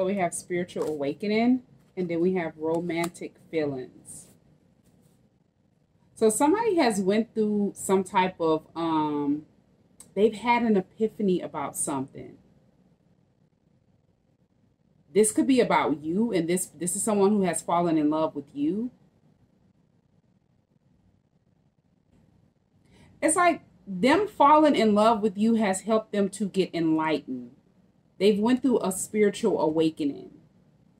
So we have spiritual awakening, and then we have romantic feelings. So somebody has went through some type of, they've had an epiphany about something. This could be about you, and this is someone who has fallen in love with you. It's like them falling in love with you has helped them to get enlightened. They've went through a spiritual awakening.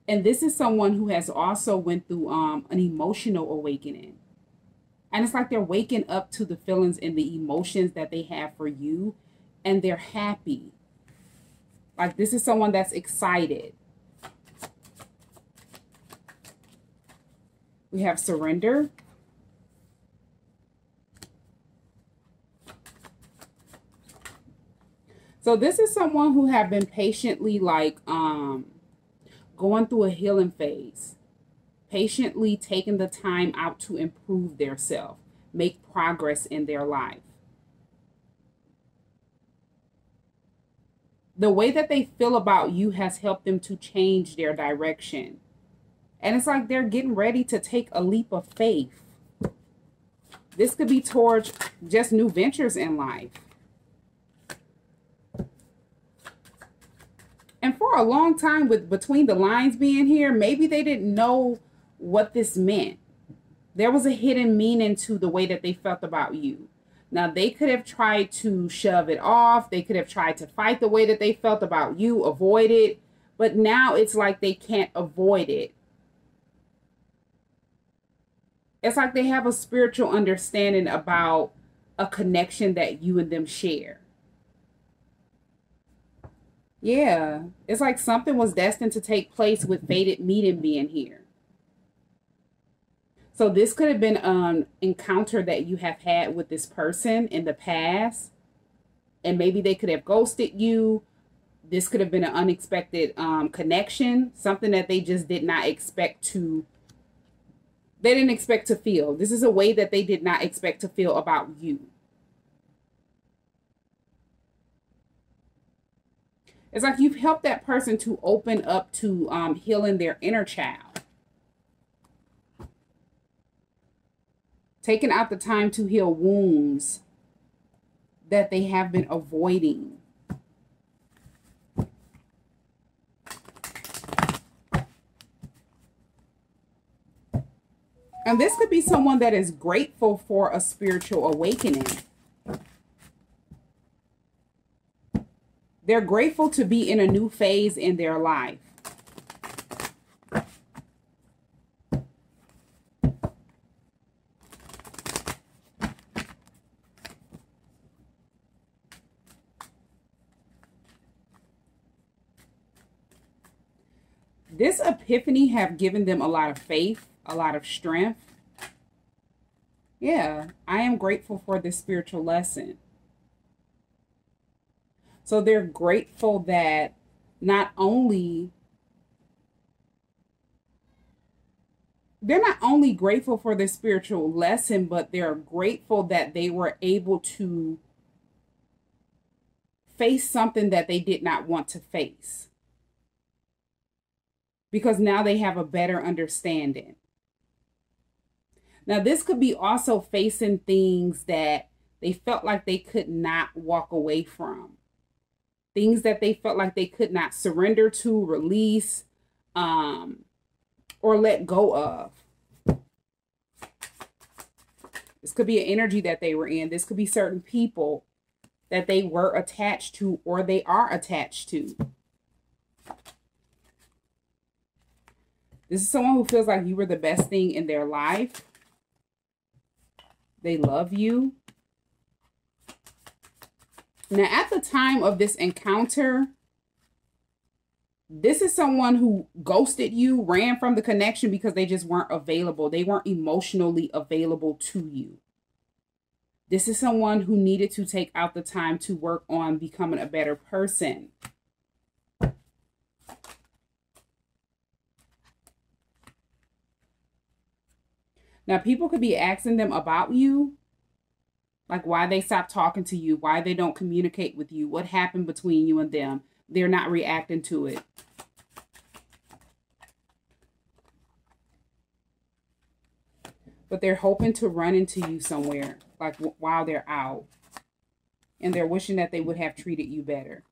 And this is someone who has also went through an emotional awakening. And it's like they're waking up to the feelings and the emotions that they have for you, and they're happy. Like this is someone that's excited. We have surrender. So this is someone who have been patiently like going through a healing phase. Patiently taking the time out to improve their self, make progress in their life. The way that they feel about you has helped them to change their direction. And it's like they're getting ready to take a leap of faith. This could be towards just new ventures in life. And for a long time, with between the lines being here, maybe they didn't know what this meant. There was a hidden meaning to the way that they felt about you. Now, they could have tried to shove it off. They could have tried to fight the way that they felt about you, avoid it. But now it's like they can't avoid it. It's like they have a spiritual understanding about a connection that you and them share. Yeah, it's like something was destined to take place with fated meeting being here. So this could have been an encounter that you have had with this person in the past. And maybe they could have ghosted you. This could have been an unexpected connection. Something that they just did not expect to, they didn't expect to feel. This is a way that they did not expect to feel about you. It's like you've helped that person to open up to healing their inner child. Taking out the time to heal wounds that they have been avoiding. And this could be someone that is grateful for a spiritual awakening. They're grateful to be in a new phase in their life. This epiphany have given them a lot of faith, a lot of strength. Yeah, I am grateful for this spiritual lesson. So they're grateful that they're not only grateful for this spiritual lesson, but they're grateful that they were able to face something that they did not want to face. Because now they have a better understanding. Now, this could be also facing things that they felt like they could not walk away from. Things that they felt like they could not surrender to, release, or let go of. This could be an energy that they were in. This could be certain people that they were attached to or they are attached to. This is someone who feels like you were the best thing in their life. They love you. Now, at the time of this encounter, this is someone who ghosted you, ran from the connection because they just weren't available. They weren't emotionally available to you. This is someone who needed to take out the time to work on becoming a better person. Now, people could be asking them about you. Like why they stopped talking to you, why they don't communicate with you, what happened between you and them. They're not reacting to it. But they're hoping to run into you somewhere, like while they're out. And they're wishing that they would have treated you better.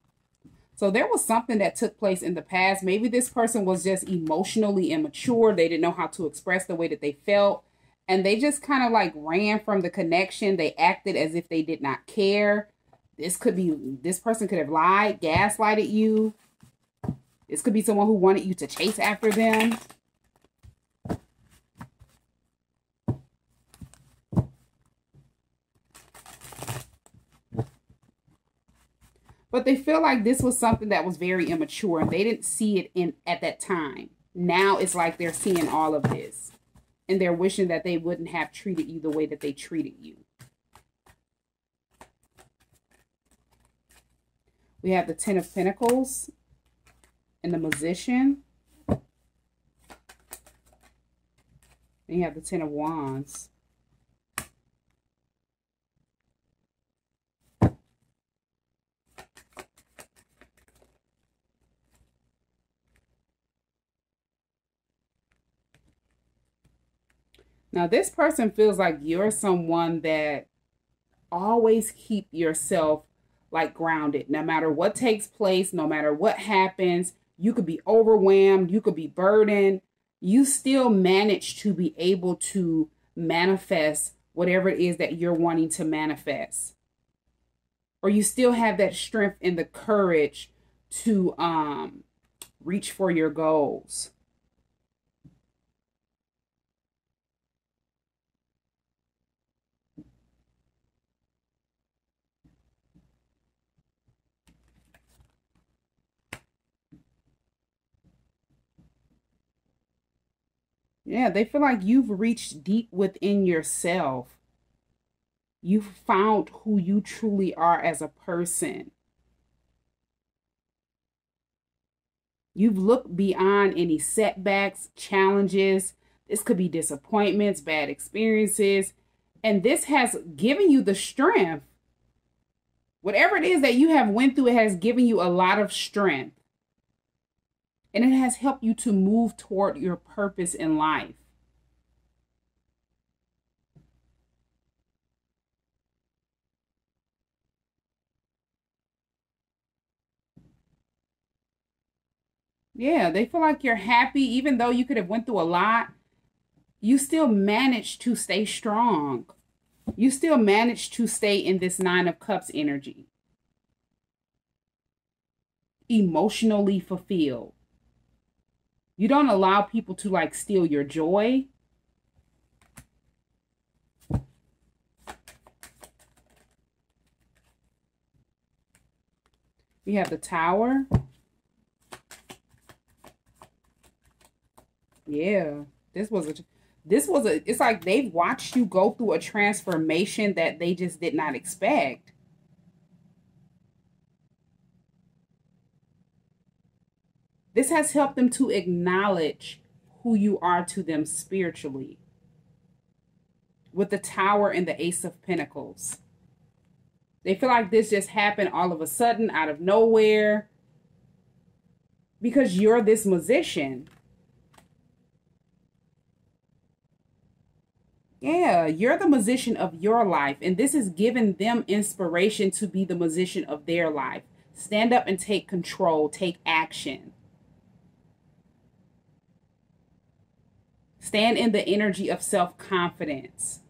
So there was something that took place in the past. Maybe this person was just emotionally immature. They didn't know how to express the way that they felt. And they just kind of like ran from the connection. They acted as if they did not care. This person could have lied, gaslighted you. This could be someone who wanted you to chase after them. But they feel like this was something that was very immature and they didn't see it at that time. Now it's like they're seeing all of this and they're wishing that they wouldn't have treated you the way that they treated you. We have the Ten of Pentacles and the Magician. Then you have the Ten of Wands. Now, this person feels like you're someone that always keep yourself like grounded. No matter what takes place, no matter what happens, you could be overwhelmed, you could be burdened. You still manage to be able to manifest whatever it is that you're wanting to manifest. Or you still have that strength and the courage to reach for your goals. Yeah, they feel like you've reached deep within yourself. You've found who you truly are as a person. You've looked beyond any setbacks, challenges. This could be disappointments, bad experiences. And this has given you the strength. Whatever it is that you have went through, it has given you a lot of strength. And it has helped you to move toward your purpose in life. Yeah, they feel like you're happy, even though you could have went through a lot. You still managed to stay strong. You still managed to stay in this Nine of Cups energy. Emotionally fulfilled. You don't allow people to like steal your joy. We have the Tower. Yeah, it's like they've watched you go through a transformation that they just did not expect. This has helped them to acknowledge who you are to them spiritually. With the Tower and the Ace of Pentacles. They feel like this just happened all of a sudden, out of nowhere. Because you're this musician. Yeah, you're the musician of your life. And this has given them inspiration to be the musician of their life. Stand up and take control. Take action. Stand in the energy of self-confidence.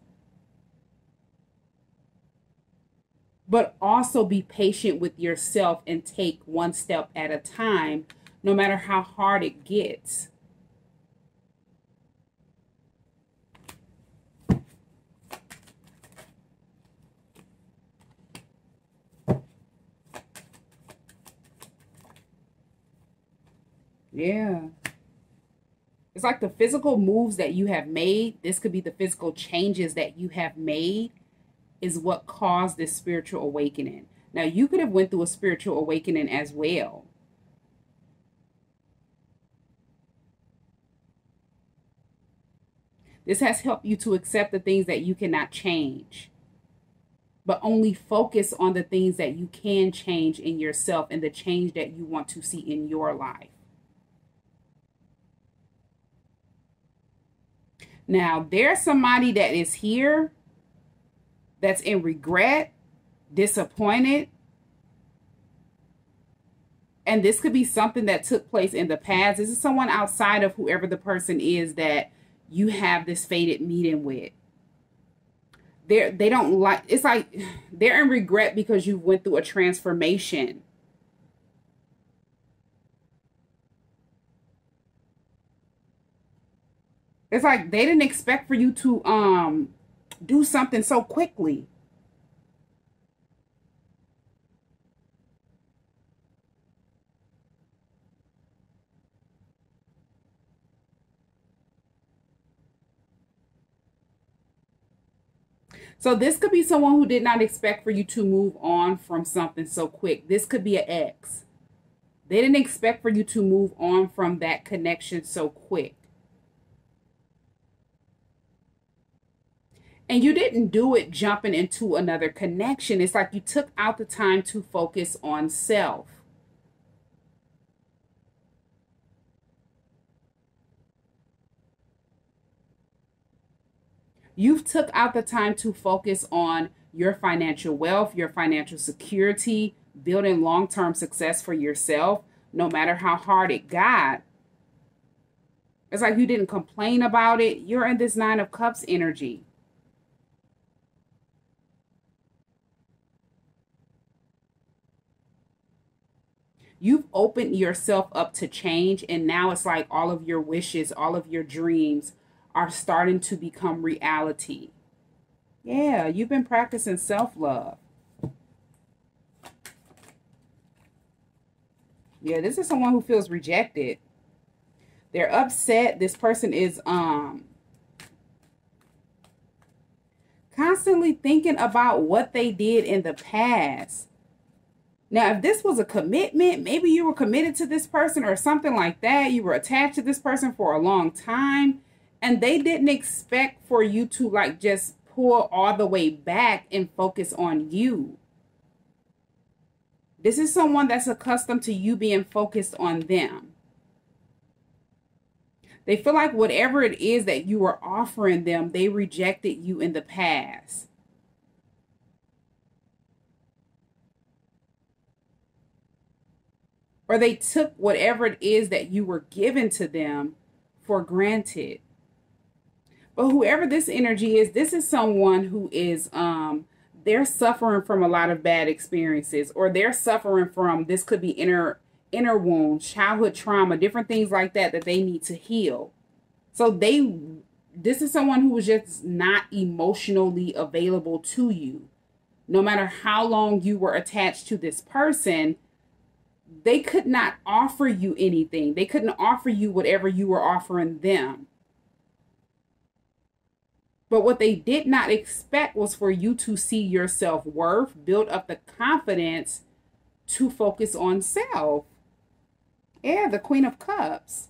But also be patient with yourself and take one step at a time, no matter how hard it gets. Yeah. It's like the physical moves that you have made. This could be the physical changes that you have made is what caused this spiritual awakening. Now, you could have went through a spiritual awakening as well. This has helped you to accept the things that you cannot change, but only focus on the things that you can change in yourself and the change that you want to see in your life. Now, there's somebody that is here that's in regret, disappointed. And this could be something that took place in the past. This is someone outside of whoever the person is that you have this fated meeting with. They don't like, it's like they're in regret because you went through a transformation. It's like they didn't expect for you to do something so quickly. So this could be someone who did not expect for you to move on from something so quick. This could be an ex. They didn't expect for you to move on from that connection so quick. And you didn't do it jumping into another connection. It's like you took out the time to focus on self. You've took out the time to focus on your financial wealth, your financial security, building long-term success for yourself, no matter how hard it got. It's like you didn't complain about it. You're in this Nine of Cups energy. You've opened yourself up to change, and now it's like all of your wishes, all of your dreams are starting to become reality. Yeah, you've been practicing self-love. Yeah, this is someone who feels rejected. They're upset. This person is constantly thinking about what they did in the past. Now, if this was a commitment, maybe you were committed to this person or something like that. You were attached to this person for a long time, and they didn't expect for you to like just pull all the way back and focus on you. This is someone that's accustomed to you being focused on them. They feel like whatever it is that you were offering them, they rejected you in the past. Or they took whatever it is that you were given to them for granted. But whoever this energy is, this is someone who is, they're suffering from a lot of bad experiences, or they're suffering from, this could be inner wounds, childhood trauma, different things like that that they need to heal. So this is someone who is just not emotionally available to you. No matter how long you were attached to this person, they could not offer you anything. They couldn't offer you whatever you were offering them. But what they did not expect was for you to see your self-worth, build up the confidence to focus on self. Yeah, the Queen of Cups.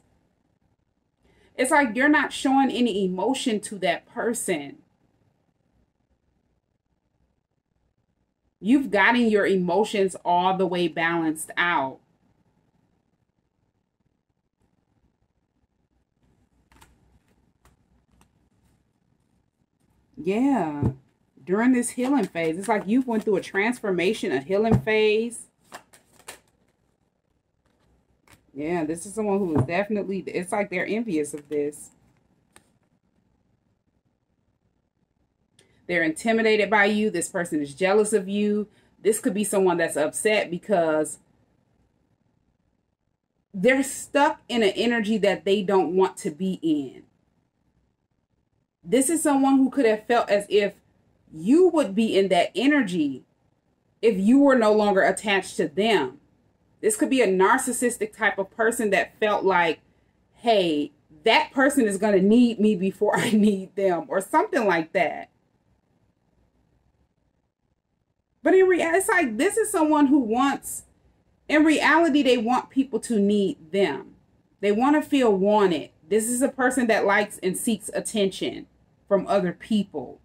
It's like you're not showing any emotion to that person. You've gotten your emotions all the way balanced out. Yeah. During this healing phase, it's like you've went through a transformation, a healing phase. Yeah, this is someone who is definitely, it's like they're envious of this. They're intimidated by you. This person is jealous of you. This could be someone that's upset because they're stuck in an energy that they don't want to be in. This is someone who could have felt as if you would be in that energy if you were no longer attached to them. This could be a narcissistic type of person that felt like, hey, that person is going to need me before I need them, or something like that. But in reality, it's like this is someone who wants, in reality, they want people to need them. They want to feel wanted. This is a person that likes and seeks attention from other people.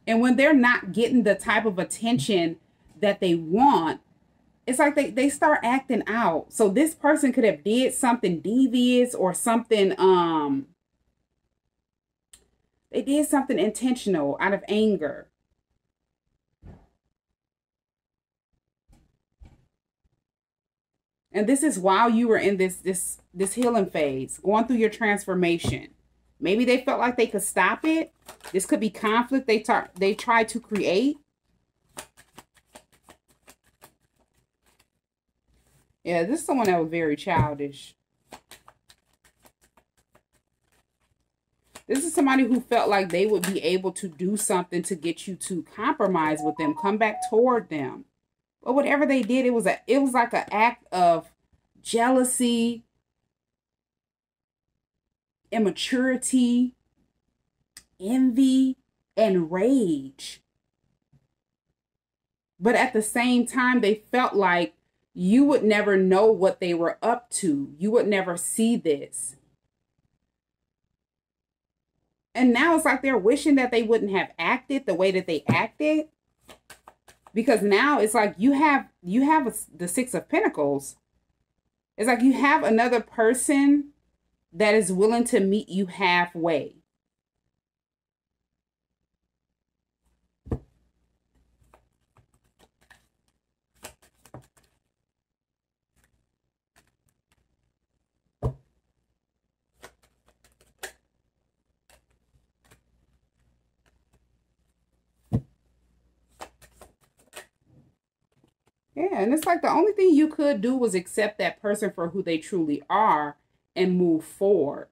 And when they're not getting the type of attention that they want, it's like they start acting out. So this person could have did something devious or something They did something intentional out of anger. And this is while you were in this healing phase, going through your transformation. Maybe they felt like they could stop it. This could be conflict they tried to create. Yeah, this is someone that was very childish. This is somebody who felt like they would be able to do something to get you to compromise with them, come back toward them. But whatever they did, it was like an act of jealousy, immaturity, envy, and rage. But at the same time, they felt like you would never know what they were up to. You would never see this. And now it's like they're wishing that they wouldn't have acted the way that they acted. Because now it's like you have the Six of Pentacles. It's like you have another person that is willing to meet you halfway. Yeah, and it's like the only thing you could do was accept that person for who they truly are and move forward.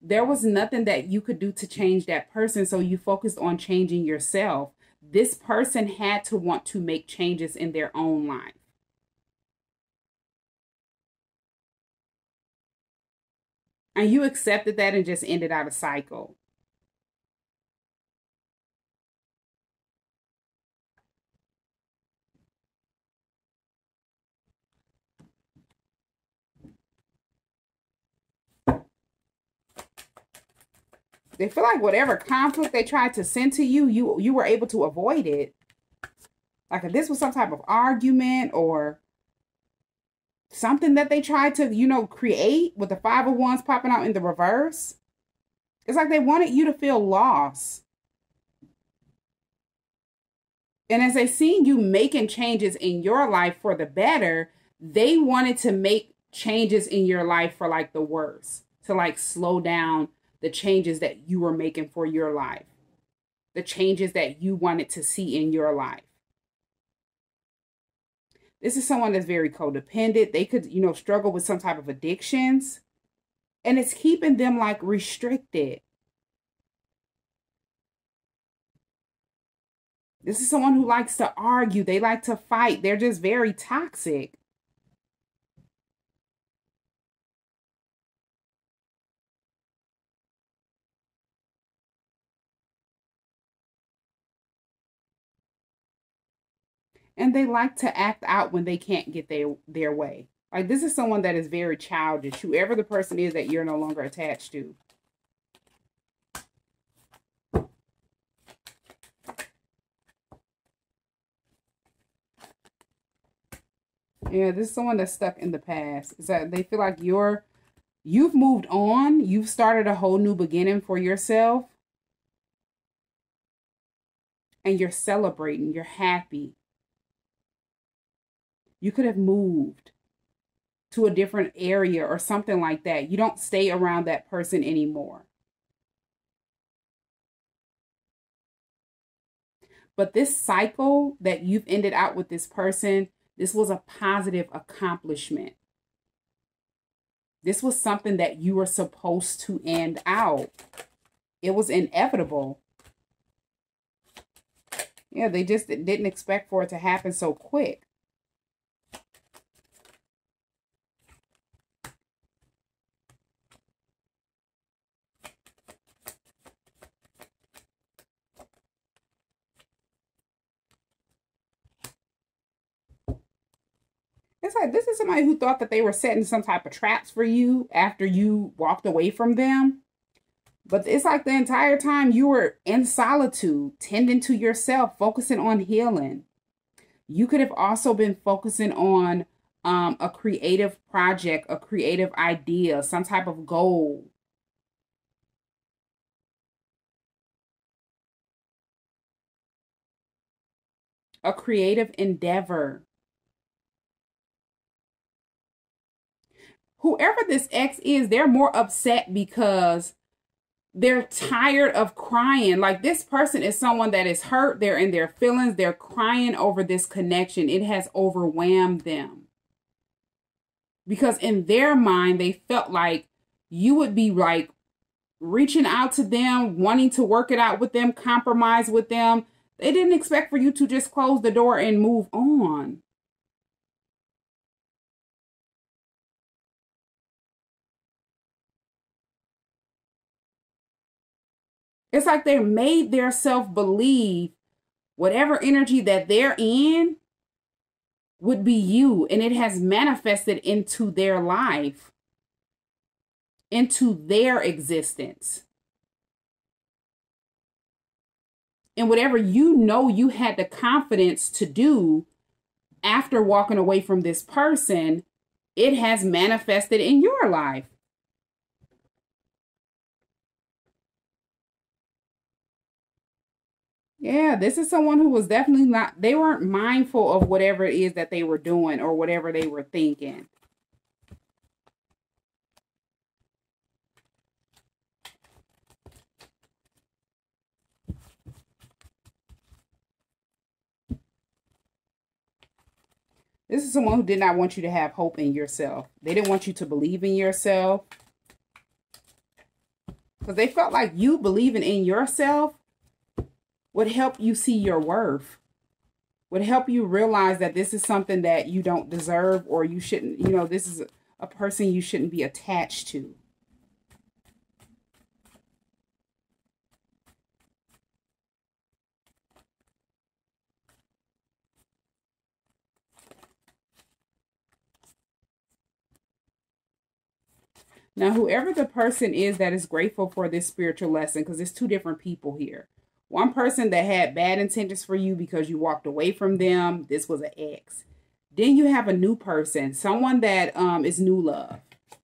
There was nothing that you could do to change that person, so you focused on changing yourself. This person had to want to make changes in their own life. And you accepted that and just ended out a cycle. They feel like whatever conflict they tried to send to you, you were able to avoid it. Like if this was some type of argument or something that they tried to, create with the Five of Wands popping out in the reverse. It's like they wanted you to feel lost. And as they seen you making changes in your life for the better, they wanted to make changes in your life for like the worse, to like slow down the changes that you were making for your life, the changes that you wanted to see in your life. This is someone that's very codependent. They could, struggle with some type of addictions, and it's keeping them like restricted. This is someone who likes to argue. They like to fight. They're just very toxic. And they like to act out when they can't get their way. Like this is someone that is very childish, whoever the person is that you're no longer attached to. Yeah, this is someone that's stuck in the past. It's that they feel like you've moved on. You've started a whole new beginning for yourself. And you're celebrating. You're happy. You could have moved to a different area or something like that. You don't stay around that person anymore. But this cycle that you've ended out with this person, this was a positive accomplishment. This was something that you were supposed to end out. It was inevitable. Yeah, they just didn't expect for it to happen so quick. It's like this is somebody who thought that they were setting some type of traps for you after you walked away from them. But it's like the entire time you were in solitude, tending to yourself, focusing on healing. You could have also been focusing on a creative project, a creative idea, some type of goal. a creative endeavor. Whoever this ex is, they're more upset because they're tired of crying. Like, this person is someone that is hurt. They're in their feelings. They're crying over this connection. It has overwhelmed them. Because in their mind, they felt like you would be like reaching out to them, wanting to work it out with them, compromise with them. They didn't expect for you to just close the door and move on. It's like they made their self believe whatever energy that they're in would be you, and it has manifested into their life, into their existence. And whatever you know you had the confidence to do after walking away from this person, it has manifested in your life. Yeah, this is someone who was definitely not, they weren't mindful of whatever it is that they were doing or whatever they were thinking. This is someone who did not want you to have hope in yourself. They didn't want you to believe in yourself. Because they felt like you believing in yourself would help you see your worth. Would help you realize that this is something that you don't deserve, or you shouldn't, you know, this is a person you shouldn't be attached to. Now, whoever the person is that is grateful for this spiritual lesson, because there's two different people here. One person that had bad intentions for you because you walked away from them. This was an ex. Then you have a new person, someone that is new love.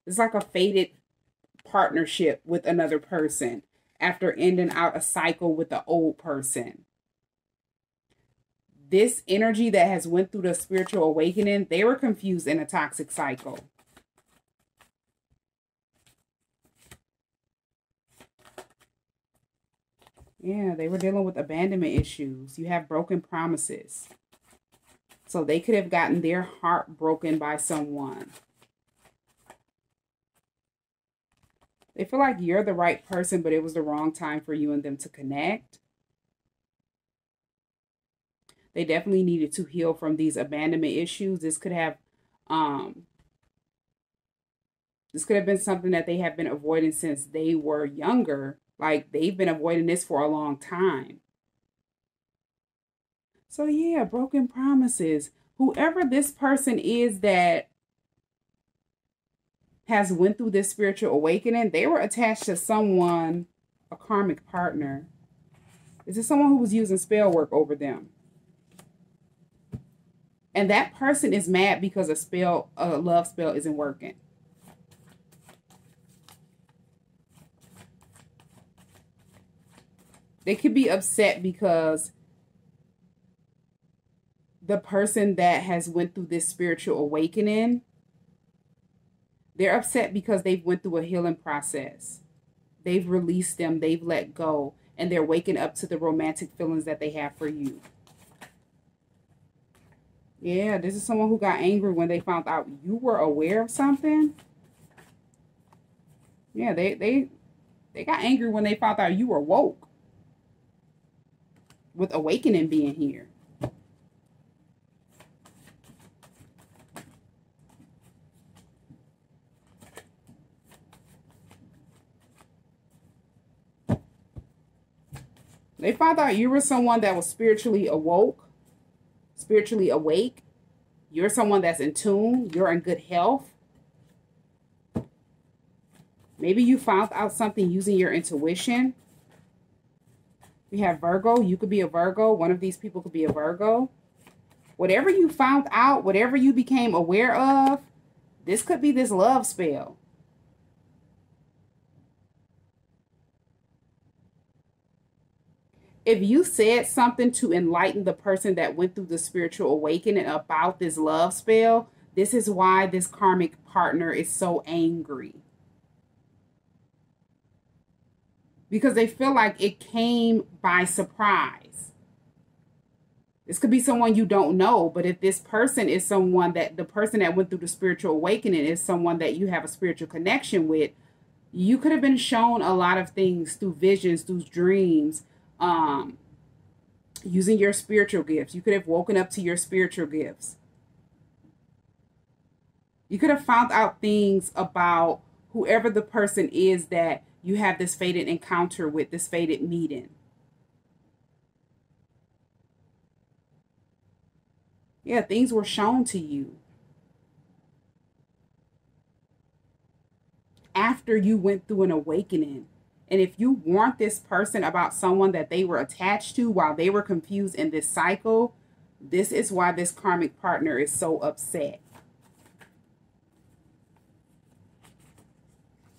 It's like a fated partnership with another person after ending out a cycle with the old person. This energy that has went through the spiritual awakening, they were confused in a toxic cycle. Yeah, they were dealing with abandonment issues. You have broken promises. So they could have gotten their heart broken by someone. They feel like you're the right person, but it was the wrong time for you and them to connect. They definitely needed to heal from these abandonment issues. This could have been something that they have been avoiding since they were younger. Like, they've been avoiding this for a long time. So yeah, broken promises. Whoever this person is that has went through this spiritual awakening, they were attached to someone, a karmic partner. Is it someone who was using spell work over them? And that person is mad because a love spell isn't working. They could be upset because the person that has went through this spiritual awakening, they're upset because they've went through a healing process. They've released them, they've let go, and they're waking up to the romantic feelings that they have for you. Yeah, this is someone who got angry when they found out you were aware of something. Yeah, they got angry when they found out you were woke. With awakening being here. They found out you were someone that was spiritually awoke, spiritually awake. You're someone that's in tune. You're in good health. Maybe you found out something using your intuition. We have Virgo. You could be a Virgo. One of these people could be a Virgo. Whatever you found out, whatever you became aware of, this could be this love spell. If you said something to enlighten the person that went through the spiritual awakening about this love spell, this is why this karmic partner is so angry. Because they feel like it came by surprise. This could be someone you don't know, but if this person is someone that the person that went through the spiritual awakening is someone that you have a spiritual connection with, you could have been shown a lot of things through visions, through dreams, using your spiritual gifts. You could have woken up to your spiritual gifts. You could have found out things about whoever the person is that you have this fated encounter with, this fated meeting. Yeah, things were shown to you after you went through an awakening. And if you warned this person about someone that they were attached to while they were confused in this cycle, this is why this karmic partner is so upset.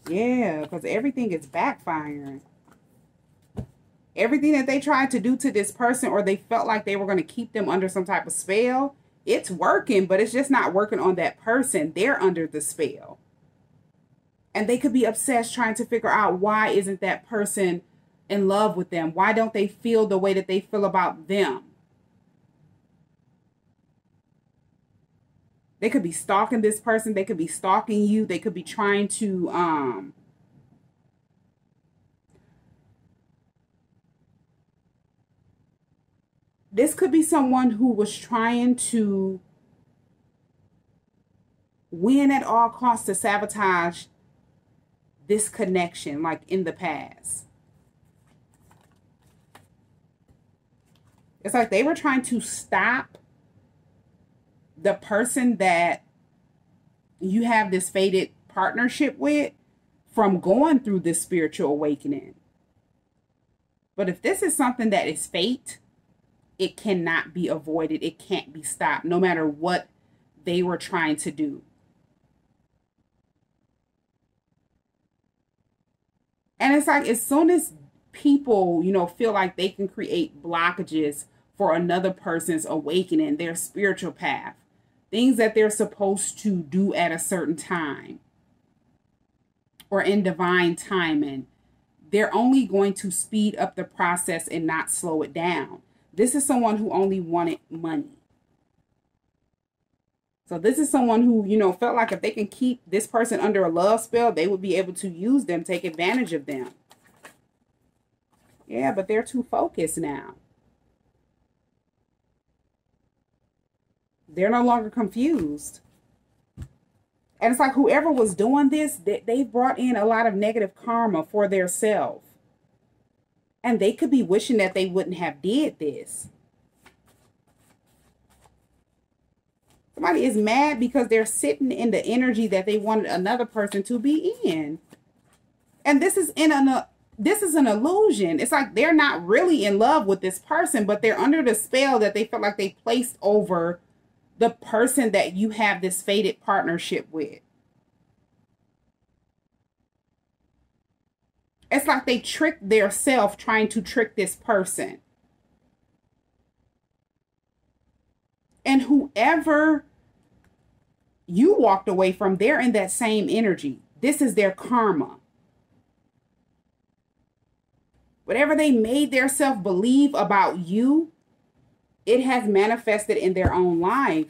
Yeah, because everything is backfiring. Everything that they tried to do to this person, or they felt like they were going to keep them under some type of spell, it's working, but it's just not working on that person. They're under the spell. And they could be obsessed trying to figure out, why isn't that person in love with them? Why don't they feel the way that they feel about them? They could be stalking this person. They could be stalking you. They could be trying to this could be someone who was trying to win at all costs to sabotage this connection, like in the past. It's like they were trying to stop the person that you have this fated partnership with from going through this spiritual awakening. But if this is something that is fate, it cannot be avoided. It can't be stopped, no matter what they were trying to do. And it's like, as soon as people, feel like they can create blockages for another person's awakening, their spiritual path, things that they're supposed to do at a certain time or in divine timing, they're only going to speed up the process and not slow it down. This is someone who only wanted money. So this is someone who, felt like if they can keep this person under a love spell, they would be able to use them, take advantage of them. Yeah, but they're too focused now. They're no longer confused. And it's like whoever was doing this, they brought in a lot of negative karma for their self. And they could be wishing that they wouldn't have did this. Somebody is mad because they're sitting in the energy that they wanted another person to be in. And this is an illusion. It's like they're not really in love with this person, but they're under the spell that they felt like they placed over the person that you have this fated partnership with. It's like they tricked their self trying to trick this person. And whoever you walked away from, they're in that same energy. This is their karma. Whatever they made their self believe about you, it has manifested in their own life.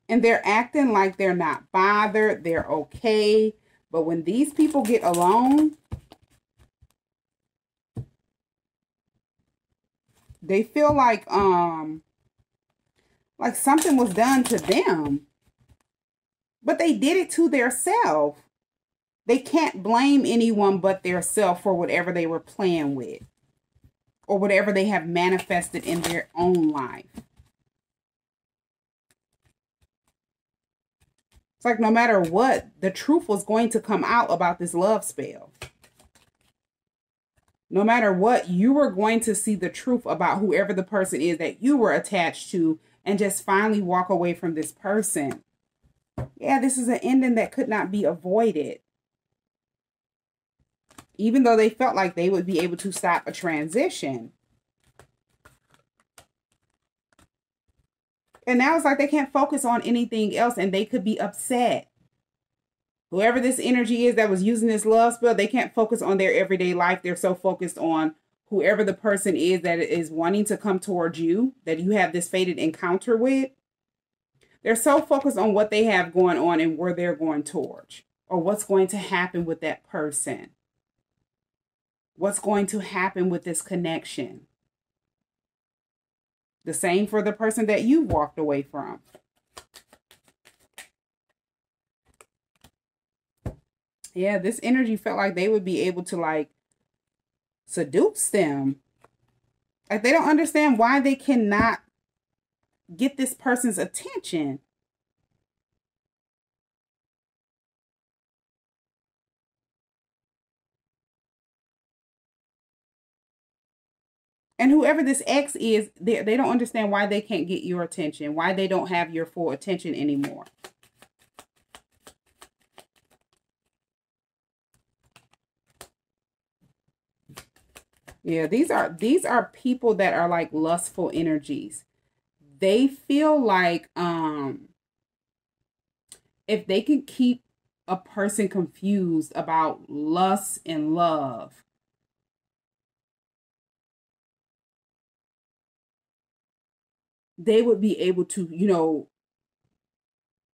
And they're acting like they're not bothered. They're okay. But when these people get alone, they feel like something was done to them. But they did it to their self. They can't blame anyone but their self for whatever they were playing with or whatever they have manifested in their own life. It's like no matter what, the truth was going to come out about this love spell. No matter what, you were going to see the truth about whoever the person is that you were attached to and just finally walk away from this person. Yeah, this is an ending that could not be avoided. Even though they felt like they would be able to stop a transition. And now it's like they can't focus on anything else and they could be upset. Whoever this energy is that was using this love spell, they can't focus on their everyday life. They're so focused on whoever the person is that is wanting to come towards you, that you have this fated encounter with. They're so focused on what they have going on and where they're going towards, or what's going to happen with that person. What's going to happen with this connection. The same for the person that you walked away from. Yeah, this energy felt like they would be able to like seduce them. Like they don't understand why they cannot get this person's attention. And whoever this ex is, they don't understand why they can't get your attention, why they don't have your full attention anymore. Yeah, these are people that are like lustful energies. They feel like if they can keep a person confused about lust and love, they would be able to, you know,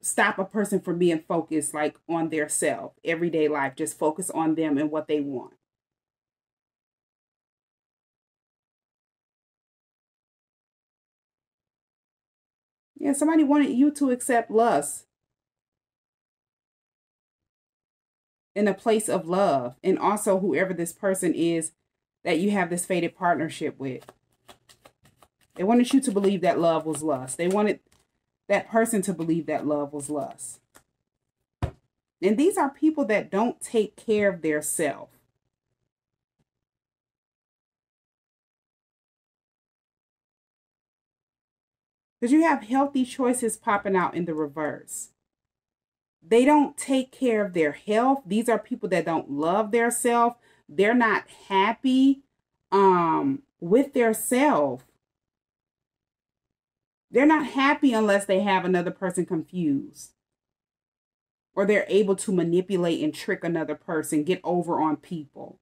stop a person from being focused like on their self, everyday life, just focus on them and what they want. Yeah, somebody wanted you to accept lust in a place of love. And also whoever this person is that you have this fated partnership with. They wanted you to believe that love was lust. They wanted that person to believe that love was lust. And these are people that don't take care of their self. Because you have healthy choices popping out in the reverse. They don't take care of their health. These are people that don't love their self. They're not happy with their self. They're not happy unless they have another person confused. Or they're able to manipulate and trick another person, get over on people.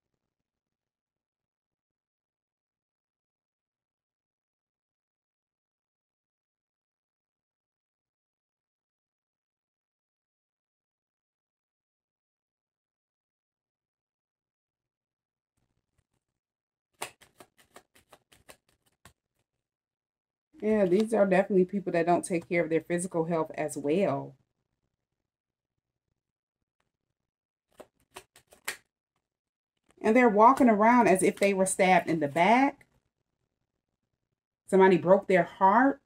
Yeah, these are definitely people that don't take care of their physical health as well. And they're walking around as if they were stabbed in the back. Somebody broke their heart.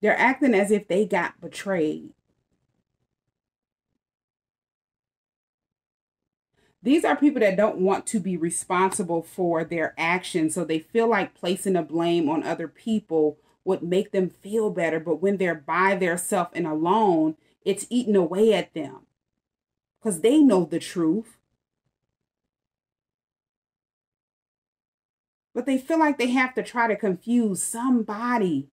They're acting as if they got betrayed. These are people that don't want to be responsible for their actions, so they feel like placing the blame on other people would make them feel better. But when they're by themselves and alone, it's eating away at them because they know the truth. But they feel like they have to try to confuse somebody.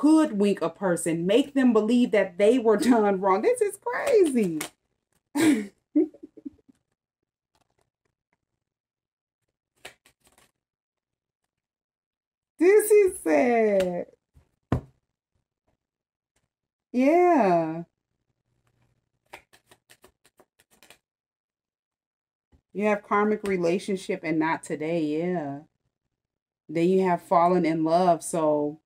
Hoodwink a person, make them believe that they were done wrong. This is crazy. This is sad. Yeah. You have karmic relationship and not today. Yeah. Then you have fallen in love. So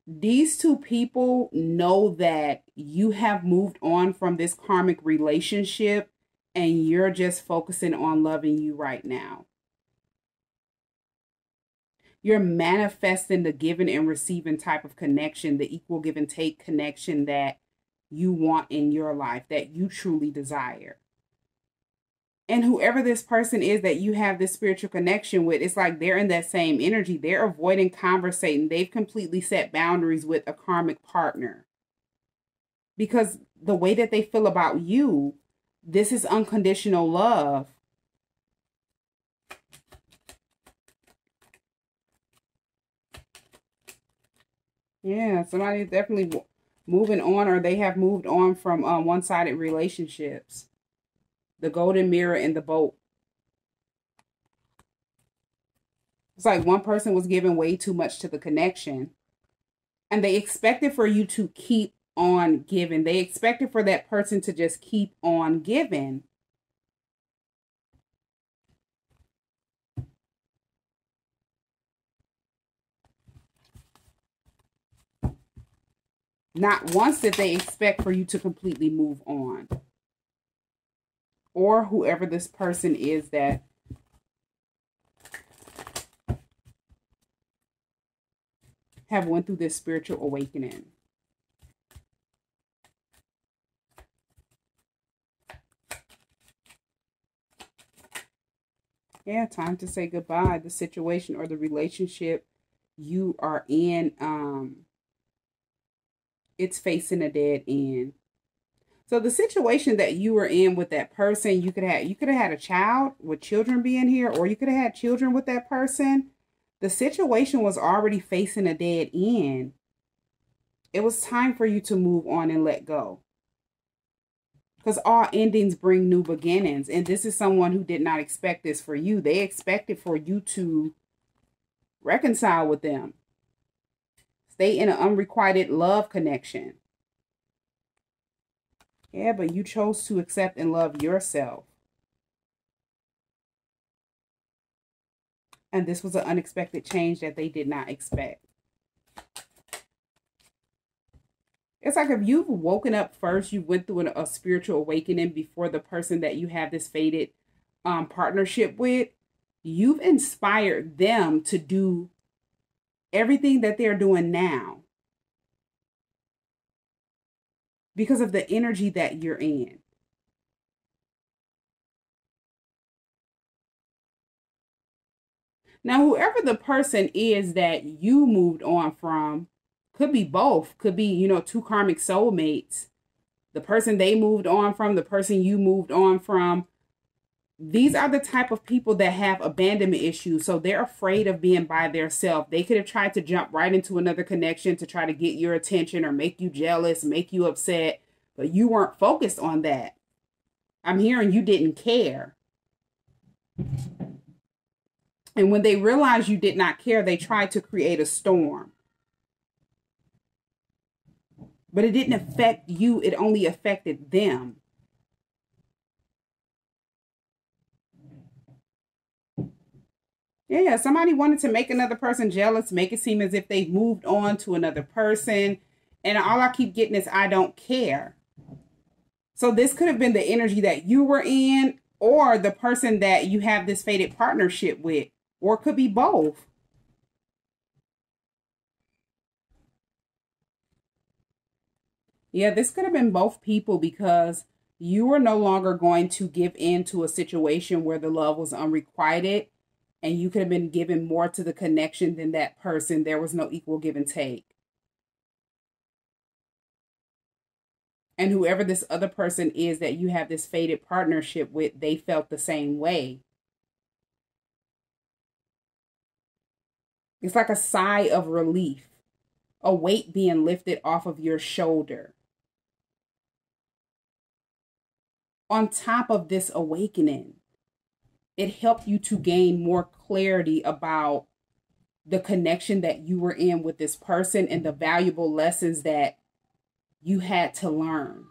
these two people know that you have moved on from this karmic relationship and you're just focusing on loving you right now. You're manifesting the giving and receiving type of connection, the equal give and take connection that you want in your life, that you truly desire. And whoever this person is that you have this spiritual connection with, it's like they're in that same energy. They're avoiding conversating. They've completely set boundaries with a karmic partner. Because the way that they feel about you, this is unconditional love. Yeah, somebody's definitely moving on, or they have moved on from one-sided relationships. The golden mirror and the boat. It's like one person was giving way too much to the connection. And they expected for you to keep on giving. They expected for that person to just keep on giving. Not once did they expect for you to completely move on. Or whoever this person is that have went through this spiritual awakening. Yeah, time to say goodbye. The situation or the relationship you are in, it's facing a dead end. So the situation that you were in with that person, you could have had a child, with children being here, or you could have had children with that person. The situation was already facing a dead end. It was time for you to move on and let go. Because all endings bring new beginnings. And this is someone who did not expect this for you. They expected for you to reconcile with them. Stay in an unrequited love connection. Yeah, but you chose to accept and love yourself. And this was an unexpected change that they did not expect. It's like if you've woken up first, you went through a spiritual awakening before the person that you have this fated partnership with. You've inspired them to do everything that they're doing now because of the energy that you're in. Now, whoever the person is that you moved on from, could be both, could be, two karmic soulmates. The person they moved on from, the person you moved on from. These are the type of people that have abandonment issues. So they're afraid of being by themselves. They could have tried to jump right into another connection to try to get your attention or make you jealous, make you upset, but you weren't focused on that. I'm hearing you didn't care. And when they realized you did not care, they tried to create a storm. But it didn't affect you. It only affected them. Yeah, somebody wanted to make another person jealous, make it seem as if they've moved on to another person. And all I keep getting is, I don't care. So this could have been the energy that you were in, or the person that you have this fated partnership with, or it could be both. Yeah, this could have been both people, because you were no longer going to give in to a situation where the love was unrequited, and you could have been given more to the connection than that person. There was no equal give and take. And whoever this other person is that you have this fated partnership with, they felt the same way. It's like a sigh of relief, a weight being lifted off of your shoulder. On top of this awakening, it helped you to gain more clarity about the connection that you were in with this person and the valuable lessons that you had to learn.